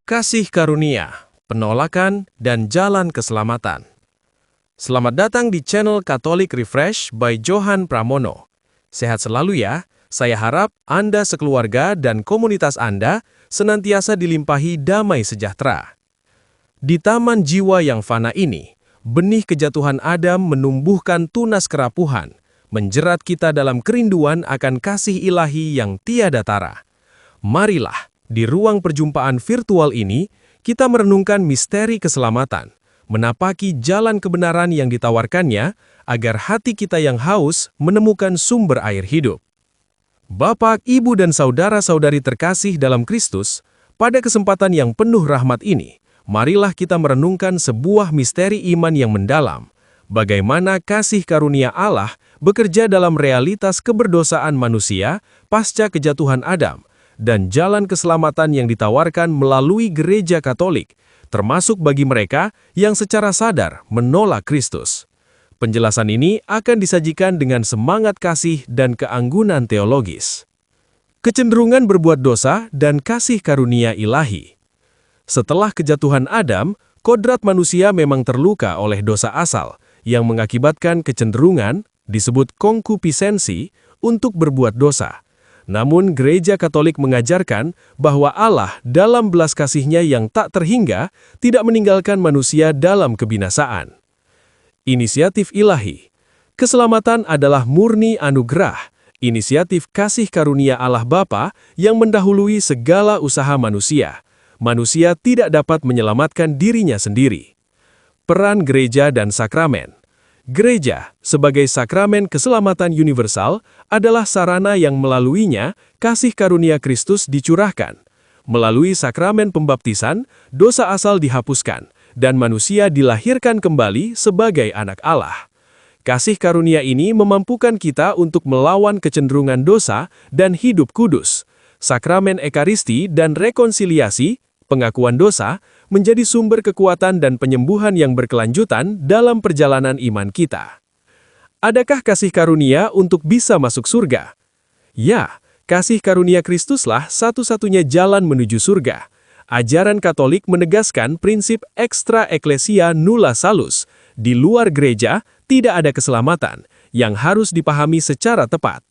Kasih karunia, penolakan, dan jalan keselamatan. Selamat datang di channel Catholic Refresh by Johan Pramono. Sehat selalu ya, saya harap Anda sekeluarga dan komunitas Anda senantiasa dilimpahi damai sejahtera. Di taman jiwa yang fana ini, benih kejatuhan Adam menumbuhkan tunas kerapuhan, menjerat kita dalam kerinduan akan kasih ilahi yang tiada tara. Marilah, di ruang perjumpaan virtual ini, kita merenungkan misteri keselamatan, menapaki jalan kebenaran yang ditawarkannya, agar hati kita yang haus menemukan sumber air hidup. Bapak, Ibu, dan saudara-saudari terkasih dalam Kristus, pada kesempatan yang penuh rahmat ini, marilah kita merenungkan sebuah misteri iman yang mendalam, bagaimana kasih karunia Allah bekerja dalam realitas keberdosaan manusia pasca kejatuhan Adam, dan jalan keselamatan yang ditawarkan melalui Gereja Katolik, termasuk bagi mereka yang secara sadar menolak Kristus. Penjelasan ini akan disajikan dengan semangat kasih dan keanggunan teologis. Kecenderungan berbuat dosa dan kasih karunia ilahi. Setelah kejatuhan Adam, kodrat manusia memang terluka oleh dosa asal, yang mengakibatkan kecenderungan, disebut konkupisensi, untuk berbuat dosa. Namun Gereja Katolik mengajarkan bahwa Allah dalam belas kasih-Nya yang tak terhingga tidak meninggalkan manusia dalam kebinasaan. Inisiatif ilahi. Keselamatan adalah murni anugerah, inisiatif kasih karunia Allah Bapa yang mendahului segala usaha manusia. Manusia tidak dapat menyelamatkan dirinya sendiri. Peran gereja dan sakramen. Gereja, sebagai sakramen keselamatan universal, adalah sarana yang melaluinya kasih karunia Kristus dicurahkan. Melalui sakramen pembaptisan, dosa asal dihapuskan, dan manusia dilahirkan kembali sebagai anak Allah. Kasih karunia ini memampukan kita untuk melawan kecenderungan dosa dan hidup kudus. Sakramen Ekaristi dan rekonsiliasi, pengakuan dosa, menjadi sumber kekuatan dan penyembuhan yang berkelanjutan dalam perjalanan iman kita. Adakah kasih karunia untuk bisa masuk surga? Ya, kasih karunia Kristuslah satu-satunya jalan menuju surga. Ajaran Katolik menegaskan prinsip extra ecclesia nulla salus. Di luar gereja, tidak ada keselamatan, yang harus dipahami secara tepat.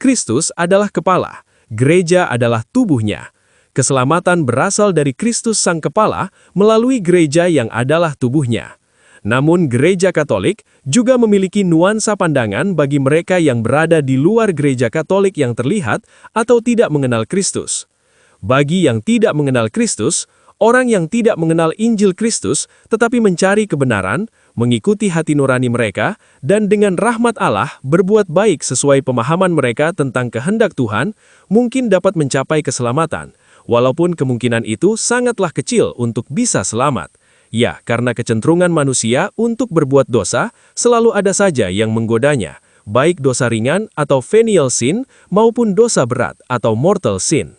Kristus adalah kepala, gereja adalah tubuhnya. Keselamatan berasal dari Kristus Sang Kepala melalui gereja yang adalah tubuhnya. Namun Gereja Katolik juga memiliki nuansa pandangan bagi mereka yang berada di luar Gereja Katolik yang terlihat atau tidak mengenal Kristus. Bagi yang tidak mengenal Kristus, orang yang tidak mengenal Injil Kristus tetapi mencari kebenaran, mengikuti hati nurani mereka, dan dengan rahmat Allah berbuat baik sesuai pemahaman mereka tentang kehendak Tuhan, mungkin dapat mencapai keselamatan. Walaupun kemungkinan itu sangatlah kecil untuk bisa selamat. Ya, karena kecenderungan manusia untuk berbuat dosa selalu ada saja yang menggodanya, baik dosa ringan atau venial sin maupun dosa berat atau mortal sin.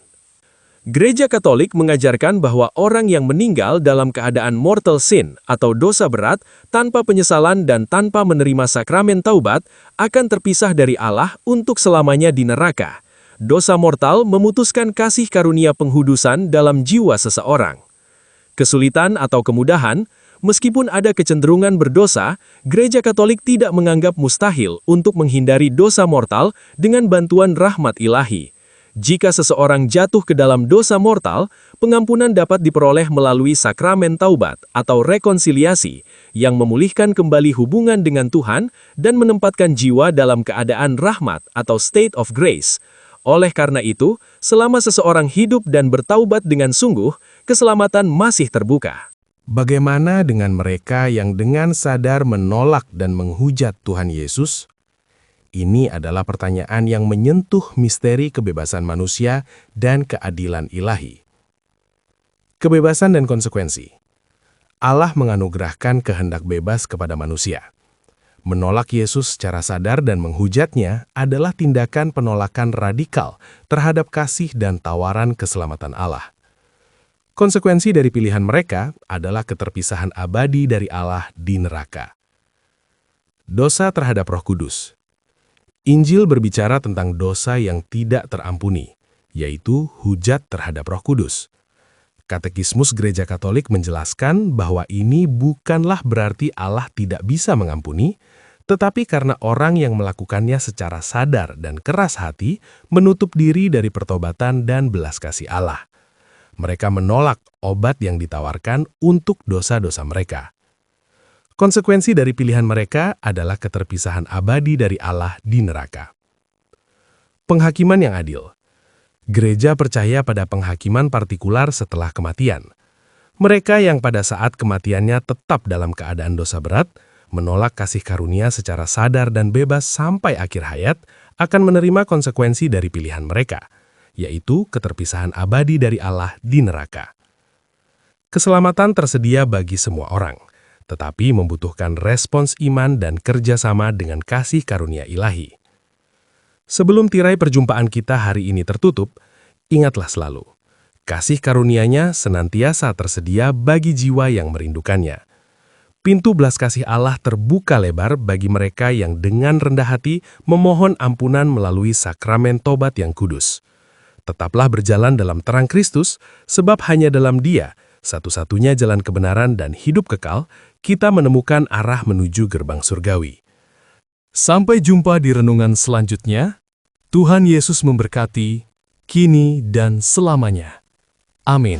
Gereja Katolik mengajarkan bahwa orang yang meninggal dalam keadaan mortal sin atau dosa berat tanpa penyesalan dan tanpa menerima sakramen taubat akan terpisah dari Allah untuk selamanya di neraka. Dosa mortal memutuskan kasih karunia penghudusan dalam jiwa seseorang. Kesulitan atau kemudahan, meskipun ada kecenderungan berdosa, Gereja Katolik tidak menganggap mustahil untuk menghindari dosa mortal dengan bantuan rahmat ilahi. Jika seseorang jatuh ke dalam dosa mortal, pengampunan dapat diperoleh melalui sakramen taubat atau rekonsiliasi yang memulihkan kembali hubungan dengan Tuhan dan menempatkan jiwa dalam keadaan rahmat atau state of grace. Oleh karena itu, selama seseorang hidup dan bertaubat dengan sungguh, keselamatan masih terbuka. Bagaimana dengan mereka yang dengan sadar menolak dan menghujat Tuhan Yesus? Ini adalah pertanyaan yang menyentuh misteri kebebasan manusia dan keadilan ilahi. Kebebasan dan konsekuensi. Allah menganugerahkan kehendak bebas kepada manusia. Menolak Yesus secara sadar dan menghujatnya adalah tindakan penolakan radikal terhadap kasih dan tawaran keselamatan Allah. Konsekuensi dari pilihan mereka adalah keterpisahan abadi dari Allah di neraka. Dosa terhadap Roh Kudus. Injil berbicara tentang dosa yang tidak terampuni, yaitu hujat terhadap Roh Kudus. Katekismus Gereja Katolik menjelaskan bahwa ini bukanlah berarti Allah tidak bisa mengampuni, tetapi karena orang yang melakukannya secara sadar dan keras hati menutup diri dari pertobatan dan belas kasih Allah. Mereka menolak obat yang ditawarkan untuk dosa-dosa mereka. Konsekuensi dari pilihan mereka adalah keterpisahan abadi dari Allah di neraka. Penghakiman yang adil. Gereja percaya pada penghakiman partikular setelah kematian. Mereka yang pada saat kematiannya tetap dalam keadaan dosa berat, menolak kasih karunia secara sadar dan bebas sampai akhir hayat, akan menerima konsekuensi dari pilihan mereka, yaitu keterpisahan abadi dari Allah di neraka. Keselamatan tersedia bagi semua orang, tetapi membutuhkan respons iman dan kerjasama dengan kasih karunia ilahi. Sebelum tirai perjumpaan kita hari ini tertutup, ingatlah selalu, kasih karunia-Nya senantiasa tersedia bagi jiwa yang merindukannya. Pintu belas kasih Allah terbuka lebar bagi mereka yang dengan rendah hati memohon ampunan melalui sakramen tobat yang kudus. Tetaplah berjalan dalam terang Kristus, sebab hanya dalam Dia, satu-satunya jalan kebenaran dan hidup kekal, kita menemukan arah menuju gerbang surgawi. Sampai jumpa di renungan selanjutnya. Tuhan Yesus memberkati, kini dan selamanya. Amin.